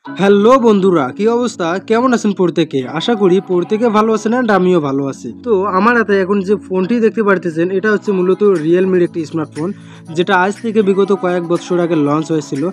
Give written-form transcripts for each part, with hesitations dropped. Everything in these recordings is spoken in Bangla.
হ্যালো বন্ধুরা, কি অবস্থা? কেমন আছেন প্রত্যেকে? আশা করি প্রত্যেকে ভালো আছেন আর আমিও ভালো আছি। তো আমার হাতে এখন যে ফোনটি দেখতে পারতেছেন এটা হচ্ছে মূলত রিয়েলমির একটি স্মার্টফোন, যেটা আজ থেকে বিগত কয়েক বছর আগে লঞ্চ হয়েছিল।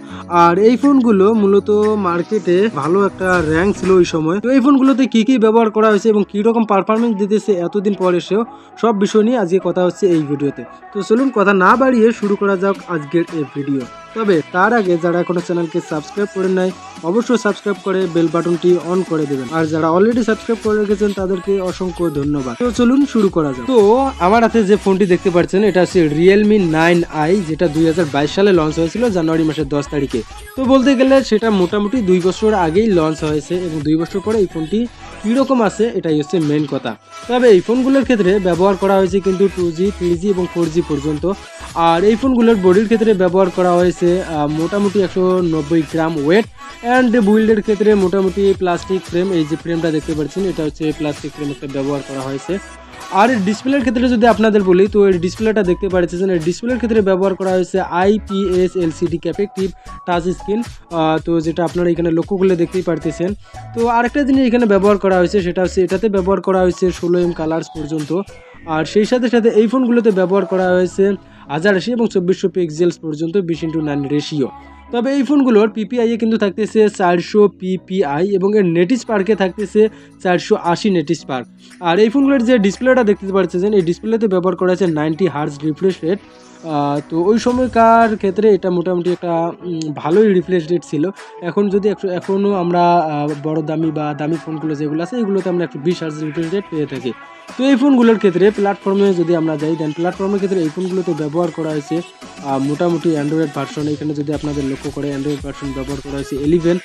আর এই ফোনগুলো মূলত মার্কেটে ভালো একটা র্যাঙ্ক ছিল ওই সময়। তো এই ফোনগুলোতে কি কি ব্যবহার করা হয়েছে এবং কি রকম পারফরমেন্স দিতেছে এতদিন পর এসেও, সব বিষয় নিয়ে আজকে কথা হচ্ছে এই ভিডিওতে। তো চলুন কথা না বাড়িয়ে শুরু করা যাক আজকের এই ভিডিও। তবে তার আগে যারা এখনো চ্যানেলকে সাবস্ক্রাইব করে নাই অবশ্যই সাবস্ক্রাইব করে বেল বাটনটি অন করে দেবেন, আর যারা অলরেডি সাবস্ক্রাইব করে রেখেছেন তাদেরকে অসংখ্য ধন্যবাদ। তো চলুন শুরু করা যাক। তো আমার হাতে যে ফোনটি দেখতে পাচ্ছেন এটা হচ্ছে রিয়েলমি 9i, যেটা 2022 সালে লঞ্চ হয়েছিল জানুয়ারি মাসের 10 তারিখে। তো বলতে গেলে সেটা মোটামুটি 2 বছর আগেই লঞ্চ হয়েছে এবং 2 বছর পরে এই ফোনটি কীরকম আছে এটাই হচ্ছে মেন কথা। তবে এই ফোনগুলোর ক্ষেত্রে ব্যবহার করা হয়েছে কিন্তু 2G 3G এবং 4G পর্যন্ত। আর এই ফোনগুলোর বডির ক্ষেত্রে ব্যবহার করা হয়েছে মোটামুটি 190 গ্রাম ওয়েট, অ্যান্ড বুইল্ডের ক্ষেত্রে মোটামুটি প্লাস্টিক ফ্রেম, এই যে ফ্রেমটা দেখতে পাচ্ছেন এটা হচ্ছে প্লাস্টিক ফ্রেম একটা ব্যবহার করা হয়েছে। আর ডিসপ্লের ক্ষেত্রে যদি আপনাদের বলি, তো এই ডিসপ্লেটা দেখতে পাচ্ছেন এই ডিসপ্লের ক্ষেত্রে ব্যবহার করা হয়েছে IPS LCD ক্যাপেক্টিভ টাচ স্ক্রিন, তো যেটা আপনারা এখানে লক্ষ্য করলে দেখতেই পারতেছেন। তো আরেকটা জিনিস এখানে ব্যবহার করা হয়েছে সেটা হচ্ছে এটাতে ব্যবহার করা হয়েছে 16M কালার্স পর্যন্ত। আর সেই সাথে সাথে এই ফোনগুলোতে ব্যবহার করা হয়েছে 1080 এবং 2400 পিক্সেলস পর্যন্ত 20:9 রেশিও। তবে এই ফোনগুলোর পিপিআইয়ে কিন্তু থাকতেছে 400 PPI এবং এর নেটিস পার্কে থাকতেছে 480 নেটিস পার্ক। আর এই ফোনগুলোর যে ডিসপ্লেটা দেখতে পাচ্ছেন এই ডিসপ্লেতে ব্যবহার করা হয়েছে 90 হার্জ রিফ্রেশ রেট। তো ওই সময়কার ক্ষেত্রে এটা মোটামুটি একটা ভালোই রিফ্রেশ রেট ছিল। এখন যদি এখনও আমরা বড় দামি বা দামি ফোনগুলো যেগুলো আছে এগুলোতে আমরা 120 হার্জ রিফ্রেশ রেট পেয়ে থাকি। তো এই ফোনগুলোর ক্ষেত্রে প্ল্যাটফর্মে যদি আমরা যাই, দেন প্ল্যাটফর্মের ক্ষেত্রে এই ফোনগুলোতে ব্যবহার করা হয়েছে মোটামুটি অ্যান্ড্রয়েড ভার্সন। এখানে যদি আপনাদের লক্ষ্য করে অ্যান্ড্রয়েড ভার্সন ব্যবহার করা হয়েছে 11।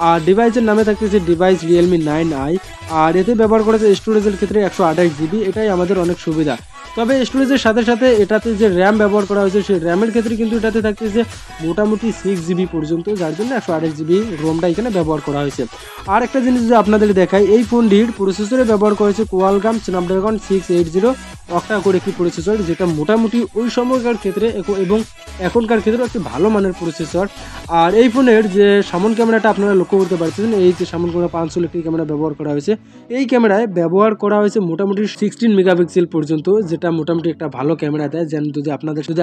আর ডিভাইসের নামে থাকতেছে ডিভাইস রিয়েলমি 9i। আর এতে ব্যবহার করা হয়েছে স্টোরেজের ক্ষেত্রে 128 GB, এটাই আমাদের অনেক সুবিধা। তবে স্টোরেজের সাথে সাথে এটাতে যে র্যাম ব্যবহার করা হয়েছে সেই র্যামের ক্ষেত্রে কিন্তু এটাতে থাকতেছে মোটামুটি 6 GB পর্যন্ত, যার জন্য 128 GB রোমটা এখানে ব্যবহার করা হয়েছে। আর একটা জিনিস যদি আপনাদের দেখাই, এই ফোনটির প্রসেসরে ব্যবহার করেছে কোয়ালকম স্ন্যাপড্রাগন 680 অক্টা কোর একটি প্রসেসর, যেটা মোটামুটি ওই সময়কার ক্ষেত্রে এবং এখনকার ক্ষেত্রে একটি ভালো মানের প্রসেসর। আর এই ফোনের যে সামন ক্যামেরাটা আপনারা লক্ষ্য করতে পারছেন, এই যে সামন ক্যামেরা 500 একটি ক্যামেরা ব্যবহার করা হয়েছে, এই ক্যামেরায় ব্যবহার করা হয়েছে মোটামুটি 16 মেগাপিক্সেল পর্যন্ত, যেটা মোটামুটি একটা ভালো ক্যামেরা দেয়। যেন যদি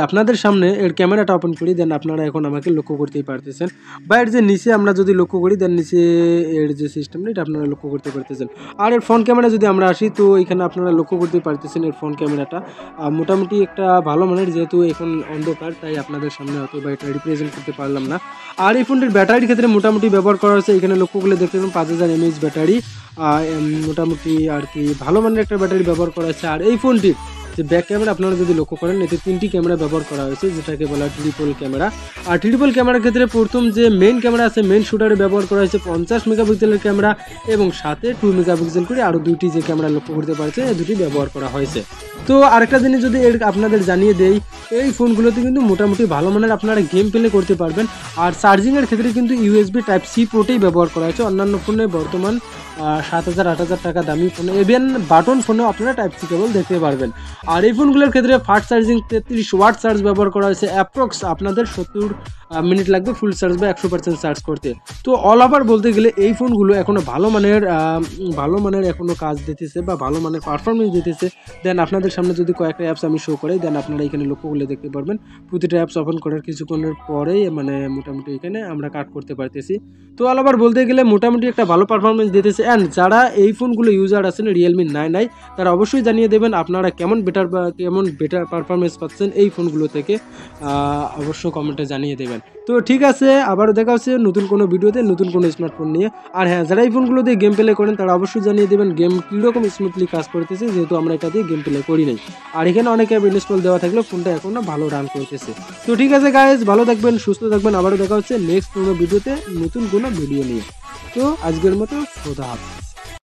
আপনাদের সামনে এর ক্যামেরাটা ওপেন করি, দেন আপনারা এখন আমাকে লক্ষ্য করতেই পারতেছেন। বা এর যে নিচে আমরা যদি লক্ষ্য করি, দেন নিচে এর যে সিস্টেমটা এটা আপনারা লক্ষ্য করতে পারতেছেন। আর এর ফ্রন্ট ক্যামেরা যদি আমরা আসি, তো এখানে আপনারা লক্ষ্য করতে পারতেছেন এর ফ্রন্ট ক্যামেরাটা মোটামুটি একটা ভালো মানের, যেহেতু এখন অন্ধকার তাই আপনাদের সামনে হয়তো বা এটা রিপ্রেজেন্ট করতে পারলাম না। আর এই ফোনটির ব্যাটারির ক্ষেত্রে মোটামুটি ব্যবহার করা হয়েছে, এখানে লক্ষ্য করলে দেখতে পাবেন 5000 mAh ব্যাটারি, মোটামুটি আর কি ভালো মানের একটা ব্যাটারি ব্যবহার করা হয়েছে। আর এই ফোনটির যে ব্যাক ক্যামেরা আপনারা যদি লক্ষ্য করেন, এতে 3টি ক্যামেরা ব্যবহার করা হয়েছে, যেটাকে বলা হয় ট্রিপল ক্যামেরা। আর ট্রিপল ক্যামেরার ক্ষেত্রে প্রথম যে মেইন ক্যামেরা আছে মেইন শুটারে ব্যবহার করা হয়েছে 50 মেগাপিক্সেলের ক্যামেরা, এবং সাথে 2 মেগাপিক্সেল করে আরও 2টি যে ক্যামেরা লক্ষ্য করতে পারছে এই 2টি ব্যবহার করা হয়েছে। তো আরেকটা জিনিস যদি আপনাদের জানিয়ে দেই, এই ফোনগুলোতে কিন্তু মোটামুটি ভালো মানের আপনারা গেম প্লে করতে পারবেন। আর চার্জিংয়ের ক্ষেত্রে কিন্তু USB Type-C পোর্টেই ব্যবহার করা হয়েছে। অন্যান্য ফোনে বর্তমান 7000-8000 টাকা দামি ফোনে, ইভেন বাটন ফোনেও আপনারা Type-C কেবল দেখতে পারবেন। আর এই ফোনগুলোর ক্ষেত্রে ফাস্ট চার্জিং 33 ওয়াট চার্জ ব্যবহার করা হয়েছে। অ্যাপ্রক্স আপনাদের 70 মিনিট লাগবে ফুল চার্জ বা 100% চার্জ করতে। তো অল ওভার বলতে গেলে এই ফোনগুলো এখনও ভালো মানের এখনও কাজ দিতেছে বা ভালো মানের পারফরমেন্স দিতেছে। দেন আপনাদের সামনে যদি কয়েকটা অ্যাপস আমি শো করি, দেন আপনারা এখানে লক্ষ্য করলে দেখতে পারবেন প্রতিটা অ্যাপস ওপেন করার কিছুক্ষণের পরেই মোটামুটি এখানে আমরা কাট করতে পারতেছি। তো অল ওভার বলতে গেলে মোটামুটি একটা ভালো পারফরমেন্স দিতেছে। অ্যান্ড যারা এই ফোনগুলো ইউজার আছেন রিয়েলমি 9i, তারা অবশ্যই জানিয়ে দেবেন আপনারা কেমন বেটার পারফরমেন্স পাচ্ছেন এই ফোনগুলো থেকে, অবশ্য কমেন্টে জানিয়ে দেবেন। তো ঠিক আছে, আবারও দেখা হচ্ছে নতুন কোনো ভিডিওতে নতুন কোনো স্মার্টফোন নিয়ে। আর হ্যাঁ, যারা এই ফোনগুলো দিয়ে গেম প্লে করেন তারা অবশ্যই জানিয়ে দেবেন গেম কীরকম স্মুথলি কাজ করতেছে, যেহেতু আমরা এটা দিয়ে গেম প্লে করি নাই। আর এখানে অনেক অ্যাপ ইনস্টল দেওয়া থাকলেও ফোনটা এখনও ভালো রান করতেছে। তো ঠিক আছে গাইজ, ভালো থাকবেন, সুস্থ থাকবেন, আবারও দেখা হচ্ছে নেক্সট কোনো ভিডিওতে নতুন কোনো ভিডিও নিয়ে। তো আজকের মতো খোদা হাফেজ।